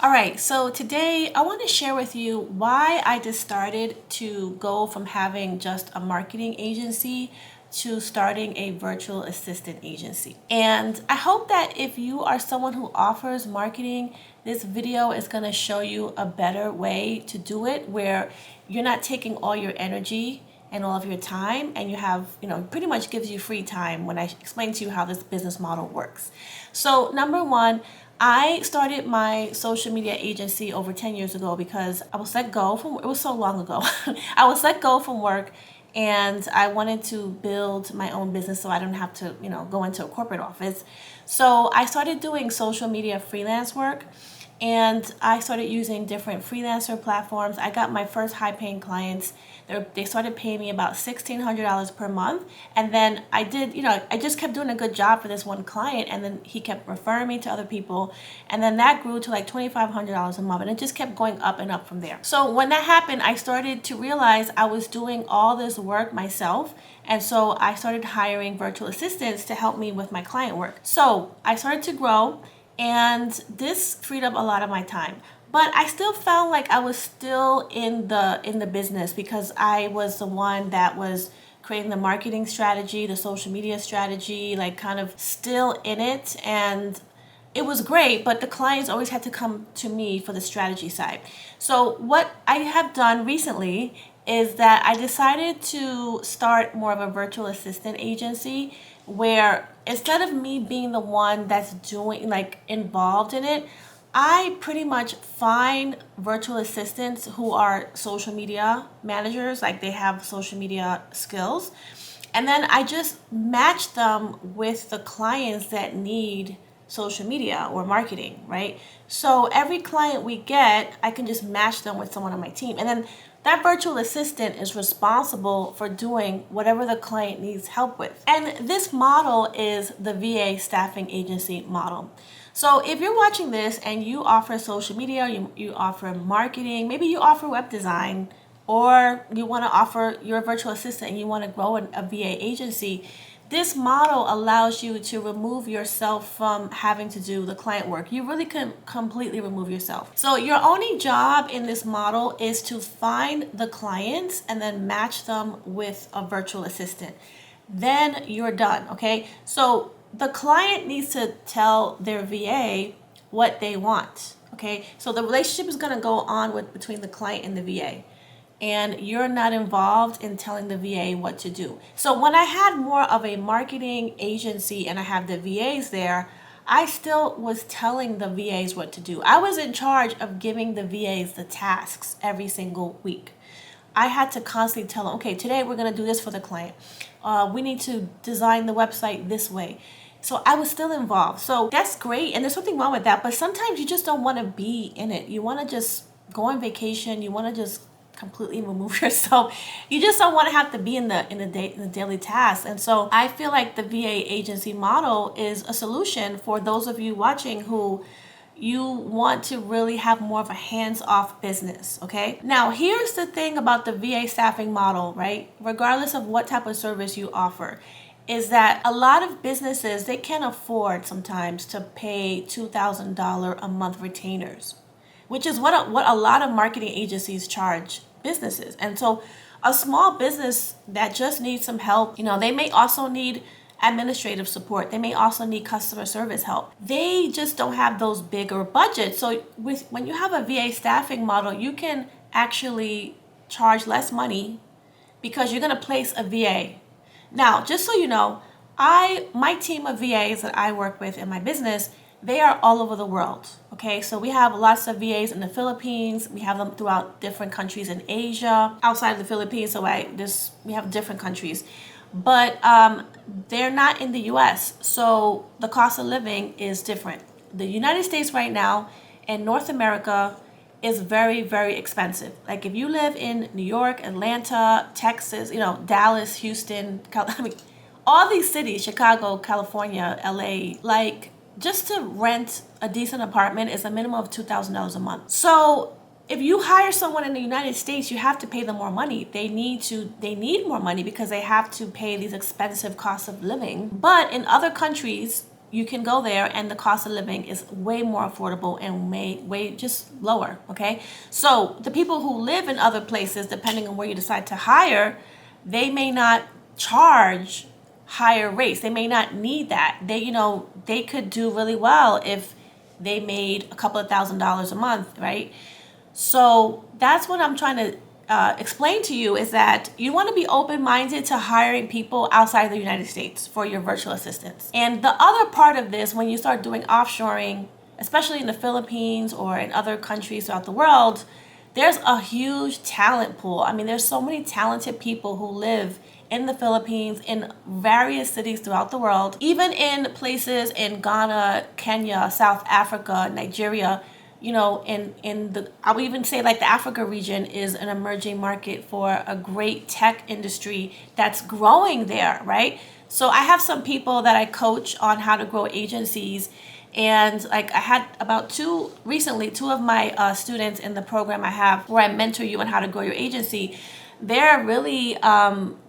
All right, so today I want to share with you why I just started to go from having just a marketing agency to starting a virtual assistant agency. And I hope that if you are someone who offers marketing, this video is going to show you a better way to do it where you're not taking all your energy and all of your time, and you have, pretty much gives you free time when I explain to you how this business model works. So number one, I started my social media agency over 10 years ago because I was let go from, it was so long ago. I was let go from work and I wanted to build my own business so I don't have to, go into a corporate office. So I started doing social media freelance work. And I started using different freelancer platforms. I got my first high-paying clients. They started paying me about $1,600 per month. And then I just kept doing a good job for this one client. And then he kept referring me to other people. And then that grew to like $2,500 a month. And it just kept going up and up from there. So when that happened, I started to realize I was doing all this work myself. And so I started hiring virtual assistants to help me with my client work. So I started to grow. And this freed up a lot of my time. But I still felt like I was still in the business because I was the one that was creating the marketing strategy, the social media strategy, like kind of still in it. And it was great, but the clients always had to come to me for the strategy side. So what I have done recently is that I decided to start more of a virtual assistant agency where instead of me being the one that's doing involved in it, I pretty much find virtual assistants who are social media managers, like they have social media skills. And then I just match them with the clients that need social media or marketing, right? So every client we get, I can just match them with someone on my team. And then that virtual assistant is responsible for doing whatever the client needs help with. And this model is the VA staffing agency model. So if you're watching this and you offer social media, you offer marketing, maybe you offer web design, or you want to offer your virtual assistant and you want to grow a VA agency, this model allows you to remove yourself from having to do the client work. You really can completely remove yourself. So your only job in this model is to find the clients and then match them with a virtual assistant. Then you're done, okay? So the client needs to tell their VA what they want, okay? So the relationship is going to go on between the client and the VA. And you're not involved in telling the VA what to do. So when I had more of a marketing agency and I have the VAs there, I still was telling the VAs what to do. I was in charge of giving the VAs the tasks every single week. I had to constantly tell them, okay, today we're going to do this for the client. We need to design the website this way. So I was still involved. So that's great. And there's something wrong with that. But sometimes you just don't want to be in it. You want to just go on vacation. You want to just completely remove yourself. You just don't want to have to be in the daily tasks. And so I feel like the VA agency model is a solution for those of you watching who you want to really have more of a hands-off business, okay? Now, here's the thing about the VA staffing model, right? Regardless of what type of service you offer, is that a lot of businesses, they can't afford sometimes to pay $2,000 a month retainers, which is what a lot of marketing agencies charge businesses. And so a small business that just needs some help, they may also need administrative support. They may also need customer service help. They just don't have those bigger budgets. So when you have a VA staffing model, you can actually charge less money because you're going to place a VA. Now, just so you know, my team of VAs that I work with in my business, they are all over the world, okay? So we have lots of VAs in the Philippines. We have them throughout different countries in Asia, outside of the Philippines. So we have different countries. But they're not in the US, so the cost of living is different. The United States right now and North America is very, very expensive. Like if you live in New York, Atlanta, Texas, Dallas, Houston, all these cities, Chicago, California, LA, just to rent a decent apartment is a minimum of $2,000 a month. So if you hire someone in the United States, you have to pay them more money. They need more money because they have to pay these expensive costs of living. But in other countries, you can go there and the cost of living is way more affordable and way just lower, okay? So the people who live in other places, depending on where you decide to hire, they may not charge higher rates. They may not need that. They could do really well if they made a couple of $1,000s a month, right? So that's what I'm trying to explain to you, is that you want to be open-minded to hiring people outside the United States for your virtual assistants. And the other part of this, when you start doing offshoring, especially in the Philippines or in other countries throughout the world, there's a huge talent pool. I mean, there's so many talented people who live in the Philippines, in various cities throughout the world, even in places in Ghana, Kenya, South Africa, Nigeria. I would even say like the Africa region is an emerging market for a great tech industry that's growing there, right? So I have some people that I coach on how to grow agencies, and like I had about two of my students in the program I have where I mentor you on how to grow your agency. They're really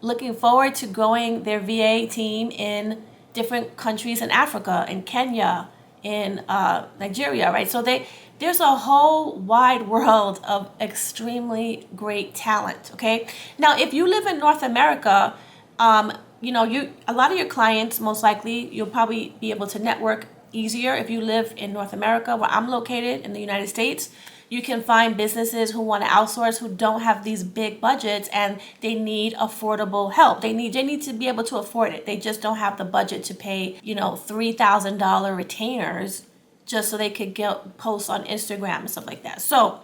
looking forward to growing their VA team in different countries in Africa, in Kenya, in Nigeria, right? So there's a whole wide world of extremely great talent, okay? Now, if you live in North America, a lot of your clients, most likely, you'll probably be able to network easier if you live in North America, where I'm located in the United States. You can find businesses who want to outsource, who don't have these big budgets, and they need affordable help. They need to be able to afford it. They just don't have the budget to pay, $3,000 retainers just so they could get posts on Instagram and stuff like that. So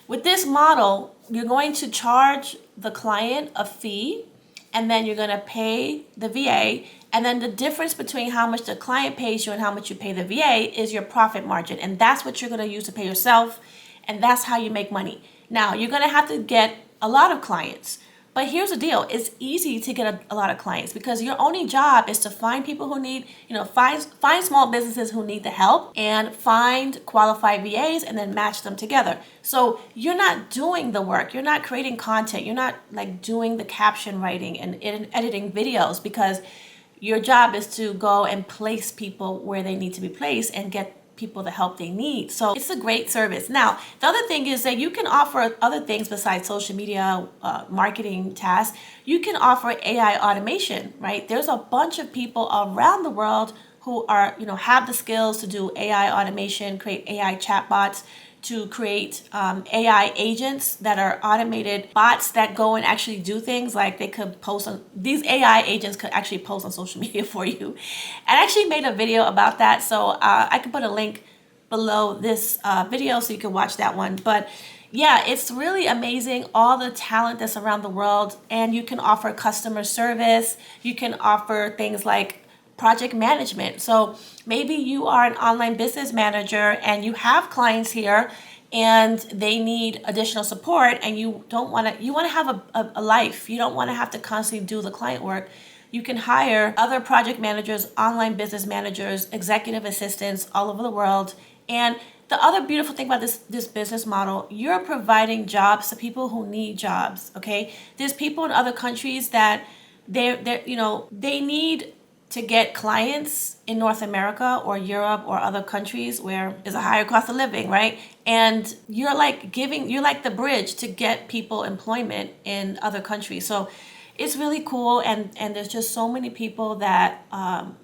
with this model, you're going to charge the client a fee, and then you're going to pay the VA. And then the difference between how much the client pays you and how much you pay the VA is your profit margin. And that's what you're going to use to pay yourself. And that's how you make money. Now, you're going to have to get a lot of clients. But here's the deal. It's easy to get a lot of clients because your only job is to find people who need, find small businesses who need the help, and find qualified VAs and then match them together. So you're not doing the work. You're not creating content. You're not like doing the caption writing and editing videos, because your job is to go and place people where they need to be placed and get people the help they need. So it's a great service. Now, the other thing is that you can offer other things besides social media marketing tasks. You can offer AI automation, right? There's a bunch of people around the world who are, have the skills to do AI automation, create AI chatbots, to create AI agents that are automated bots that go and actually do things. Like they could post on, these AI agents could actually post on social media for you. I actually made a video about that, so I can put a link below this video so you can watch that one. But yeah, it's really amazing, all the talent that's around the world. And you can offer customer service. You can offer things like project management. So maybe you are an online business manager and you have clients here and they need additional support, and you want to have a life. You don't want to have to constantly do the client work. You can hire other project managers, online business managers, executive assistants all over the world. And the other beautiful thing about this business model, you're providing jobs to people who need jobs, okay? There's people in other countries that they need to get clients in North America or Europe or other countries where there's a higher cost of living, right? And you're like the bridge to get people employment in other countries. So it's really cool, and there's just so many people that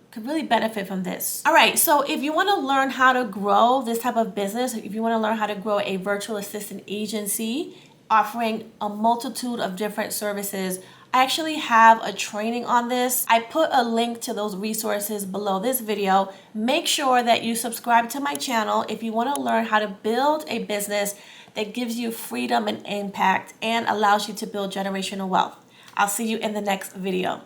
could really benefit from this. All right, so if you want to learn how to grow this type of business, if you want to learn how to grow a virtual assistant agency offering a multitude of different services, I actually have a training on this. I put a link to those resources below this video. Make sure that you subscribe to my channel if you want to learn how to build a business that gives you freedom and impact and allows you to build generational wealth. I'll see you in the next video.